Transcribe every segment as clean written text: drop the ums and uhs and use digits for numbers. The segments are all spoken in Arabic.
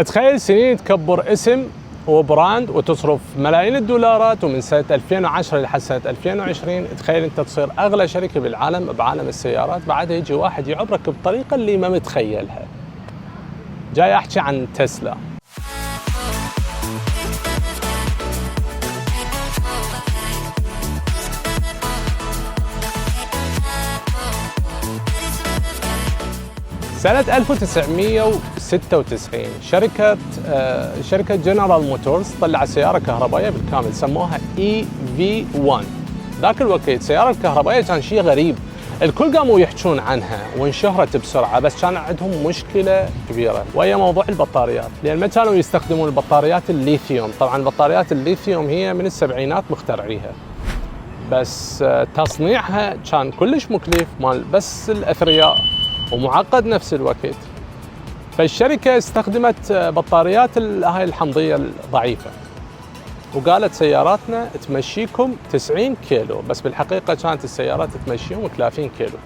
تخيل سنين تكبر اسم وبراند وتصرف ملايين الدولارات، ومن سنة 2010 لحد سنة 2020 تخيل انت تصير اغلى شركة بالعالم بعالم السيارات. بعدها يجي واحد يعبرك بطريقة اللي ما متخيلها. جاي احكي عن تسلا. سنة 1996 شركة جنرال موتورز طلعت سيارة كهربائية بالكامل سموها EV1. ذاك الوقت السيارة الكهربائية كان شيء غريب، الكل قاموا يحكون عنها وانشهرت بسرعة، بس كان عندهم مشكلة كبيرة وهي موضوع البطاريات، لأن ما كانوا يستخدمون البطاريات الليثيوم. طبعا البطاريات الليثيوم هي من السبعينات مخترعيها، بس تصنيعها كان كلش مكلف مال بس الأثرياء ومعقد نفس الوقت. فالشركة استخدمت بطاريات هاي الحمضية الضعيفة وقالت سياراتنا تمشيكم 90 كيلو، بس بالحقيقة كانت السيارات تمشيهم 30 كيلو.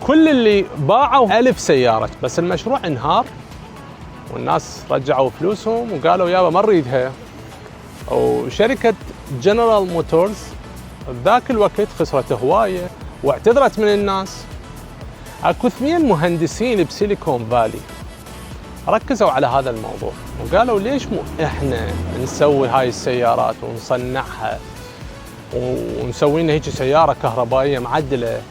كل اللي باعوا 1000 سيارة، بس المشروع انهار والناس رجعوا فلوسهم وقالوا يابا ما نريدها. وشركة جنرال موتورز ذاك الوقت خسرت هواية واعتذرت من الناس. اكو 2 مهندسين بسيليكون فالي ركزوا على هذا الموضوع وقالوا ليش مو احنا نسوي هاي السيارات ونصنعها ونسوي لنا هيك سيارة كهربائية معدلة؟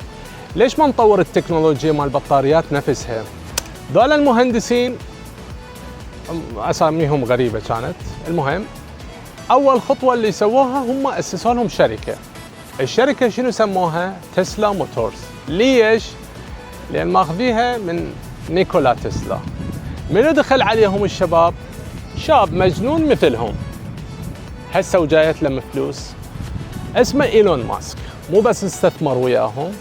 ليش ما نطور التكنولوجيا مال البطاريات نفسها؟ ذولا المهندسين اساميهم غريبة كانت. المهم اول خطوة اللي سووها هم اسسوا لهم شركة. الشركة شنو سموها؟ تسلا موتورز. ليش؟ لأن ماخذيها من نيكولا تسلا. منو دخل عليهم الشباب؟ شاب مجنون مثلهم هسه وجايت لهم فلوس، اسمه إيلون ماسك. مو بس استثمر وياهم،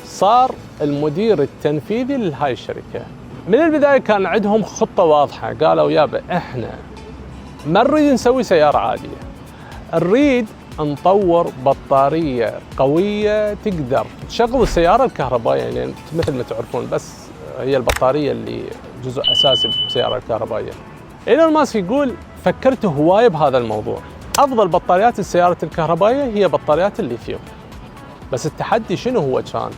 صار المدير التنفيذي لهاي الشركة. من البداية كان عندهم خطة واضحة، قالوا يابا احنا ما نريد نسوي سيارة عادية، نريد نطور بطارية قوية تقدر تشغل السيارة الكهربائية. يعني مثل ما تعرفون بس هي البطارية اللي جزء أساسي بالسيارة الكهربائية. إيلون ماسك يقول فكرت هواية بهذا الموضوع، أفضل بطاريات السيارة الكهربائية هي بطاريات الليثيوم. بس التحدي شنو هو كان؟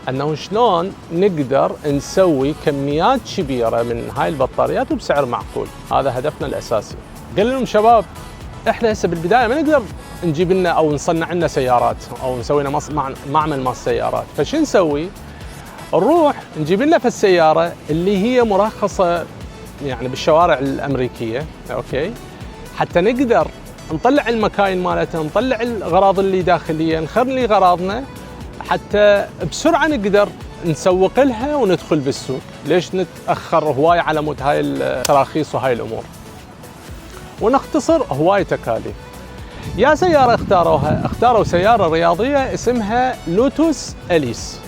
أنه شلون نقدر نسوي كميات كبيرة من هاي البطاريات وبسعر معقول. هذا هدفنا الأساسي. قال لهم شباب احنا هسه بالبدايه ما نقدر نجيب لنا او نصنع لنا سيارات او نسوي لنا معمل مال سيارات، فشو نسوي؟ نروح نجيب لنا في السياره اللي هي مرخصه يعني بالشوارع الامريكيه، اوكي، حتى نقدر نطلع المكاين مالتها، نطلع الاغراض اللي داخليه، نخلي غراضنا حتى بسرعه نقدر نسوق لها وندخل بالسوق. ليش نتاخر هواي على مود هاي التراخيص وهاي الامور ونختصر هواي تكاليف؟ يا سيارة اختاروا سيارة رياضية اسمها لوتوس أليس.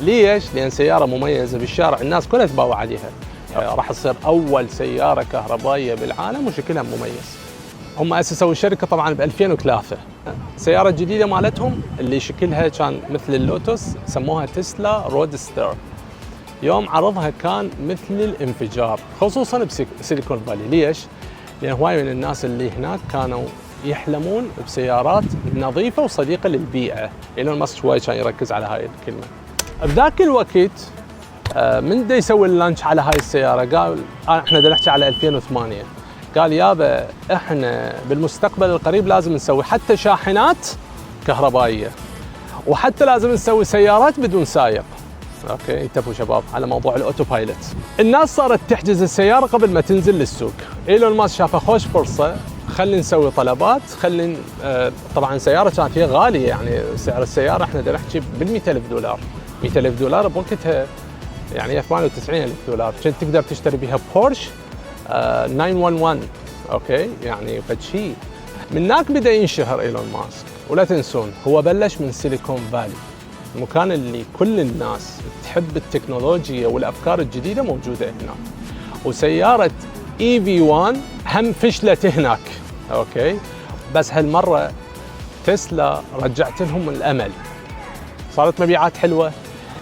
ليش؟ لأن سيارة مميزة بالشارع، الناس كلها تباوع عليها. راح تصير أول سيارة كهربائية بالعالم وشكلها مميز. هم أسسوا الشركة طبعا ب 2003. السيارة الجديدة مالتهم اللي شكلها كان مثل اللوتوس سموها تسلا رودستر. يوم عرضها كان مثل الانفجار، خصوصا بسيليكون فالي. ليش؟ لأن هواي من الناس اللي هناك كانوا يحلمون بسيارات نظيفة وصديقة للبيئة. إيلون ماسك شوي كان يركز على هاي الكلمة. بذاك الوقت من دا يسوي اللانش على هاي السيارة قال احنا دا نحكي على 2008، قال يابا احنا بالمستقبل القريب لازم نسوي حتى شاحنات كهربائية، وحتى لازم نسوي سيارات بدون سائق. اوكي، انتبهوا شباب على موضوع الاوتو بايلوت. الناس صارت تحجز السياره قبل ما تنزل للسوق. ايلون ماسك شافه خوش فرصه، خلينا نسوي طلبات، طبعا السياره كانت هي غاليه، يعني سعر السياره احنا بدنا نحكي بال$100,000. $100,000 بوقتها يعني هي $98,000. كنت تقدر تشتري بها بورش 911. اوكي، يعني فشي من هناك بدا ينشهر ايلون ماسك. ولا تنسون هو بلش من سيليكون فالي، المكان اللي كل الناس تحب التكنولوجيا والأفكار الجديدة موجودة هناك. وسيارة EV1 هم فشلت هناك، أوكي، بس هالمرة تسلا رجعت لهم الأمل، صارت مبيعات حلوة.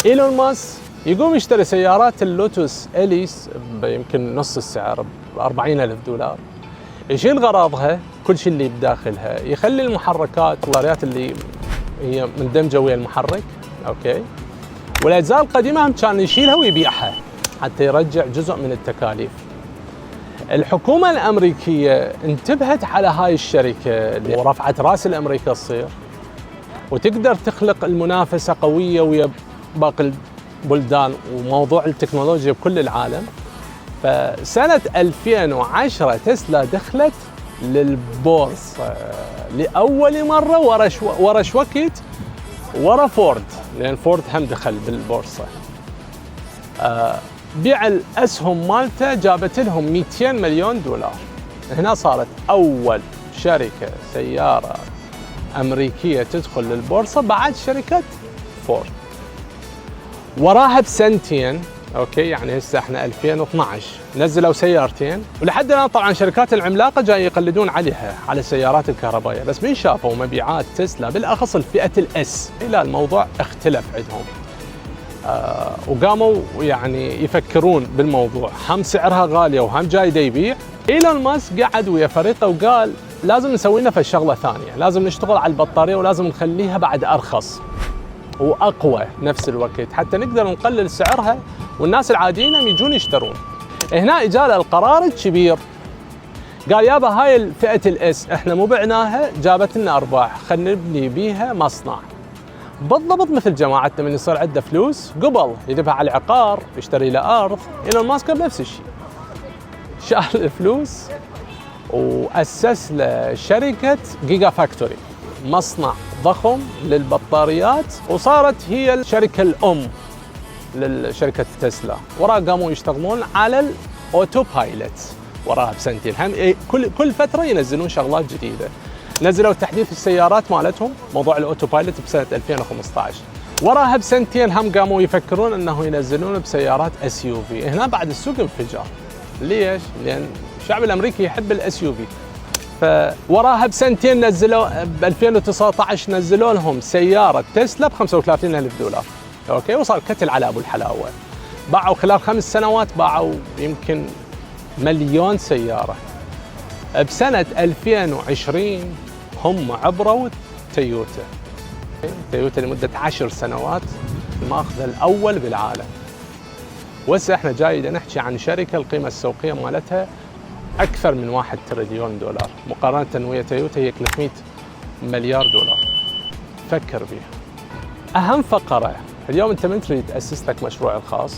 إيلون ماسك يقوم يشتري سيارات اللوتوس إليس يمكن نص السعر ب 40,000 دولار، يشيل غراضها كل شيء اللي بداخلها، يخلي المحركات والبطاريات اللي هي مندمجه ويا المحرك، اوكي، والاجزاء القديمه هم كان يشيلها ويبيعها حتى يرجع جزء من التكاليف. الحكومه الامريكيه انتبهت على هاي الشركه ورفعت راس الامريكا تصير وتقدر تخلق المنافسه قويه ويا باقي البلدان وموضوع التكنولوجيا بكل العالم. فسنة 2010 تسلا دخلت للبورصة لأول مرة ورا شوكت ورا فورد، لأن فورد هم دخل بالبورصة. بيع الأسهم مالته جابت لهم 200 مليون دولار. هنا صارت أول شركة سيارة أمريكية تدخل للبورصة بعد شركة فورد. وراها بسنتين، اوكي، يعني هسه احنا 2012 نزلوا سيارتين، ولحد الان طبعا شركات العملاقه جاي يقلدون عليها على السيارات الكهربائيه، بس من شافوا مبيعات تسلا بالاخص الفئه الاس، الى الموضوع اختلف عندهم. وقاموا يعني يفكرون بالموضوع، هم سعرها غاليه وهم جاي يبيع. ايلون ماسك قعد ويا فريقه وقال لازم نسوي لنا شغله ثانيه، لازم نشتغل على البطاريه ولازم نخليها بعد ارخص واقوى نفس الوقت حتى نقدر نقلل سعرها والناس العاديين يجون يشترون. هنا اجاله القرار الكبير، قال يابا هاي الفئه الاس احنا مو بعناها، جابت لنا ارباح، خلينا نبني بيها مصنع. بالضبط مثل جماعتنا من يصير عنده فلوس قبل يذبها على العقار يشتري له ارض، ايلون ماسك بنفس الشيء، شال الفلوس واسس له شركه جيجا فاكتوري، مصنع ضخم للبطاريات، وصارت هي الشركه الام للشركه تسلا. وراها قاموا يشتغلون على الاوتو بايلوت وراها بسنتين، هم كل فتره ينزلون شغلات جديده. نزلوا تحديث السيارات مالتهم موضوع الاوتو بايلوت بسنه 2015. وراها بسنتين هم قاموا يفكرون انه ينزلون بسيارات اس يو في. هنا بعد السوق انفجار. ليش؟ لان الشعب الامريكي يحب الاس يو في. فوراها بسنتين نزلوا ب 2019 نزلوا لهم سياره تسلا ب 35,000 دولار، اوكي، وصار كتل على ابو الحلاوه. باعوا خلال 5 سنوات باعوا يمكن 1,000,000 سياره. بسنه 2020 هم عبروا تويوتا لمده 10 سنوات الماخذه الاول بالعالم. وهسه احنا جاي نحكي عن شركه القيمه السوقيه مالتها اكثر من 1 تريليون دولار، مقارنه ويا تويوتا هي 300 مليار دولار. فكر بيها. اهم فقره اليوم، انت من تريد تاسس لك مشروع الخاص،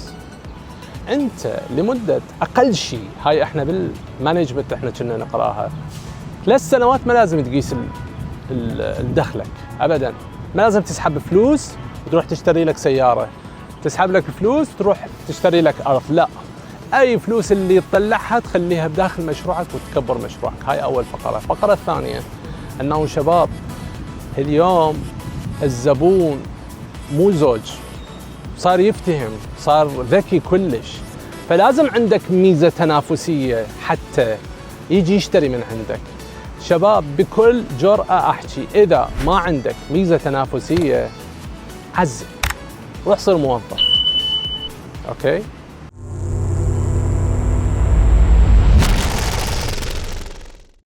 انت لمده اقل شيء، هاي احنا بالمانجمنت احنا كنا نقراها، 3 سنوات ما لازم تقيس دخلك ابدا، ما لازم تسحب فلوس وتروح تشتري لك سياره، تسحب لك فلوس وتروح تشتري لك ارض، لا، اي فلوس اللي تطلعها تخليها بداخل مشروعك وتكبر مشروعك. هاي اول فقره. الفقره الثانيه انه شباب اليوم الزبون مو زوج، صار يفتهم، صار ذكي كلش، فلازم عندك ميزه تنافسيه حتى يجي يشتري من عندك. شباب بكل جرأة احكي، اذا ما عندك ميزه تنافسيه عزل روح صير موظف، اوكي؟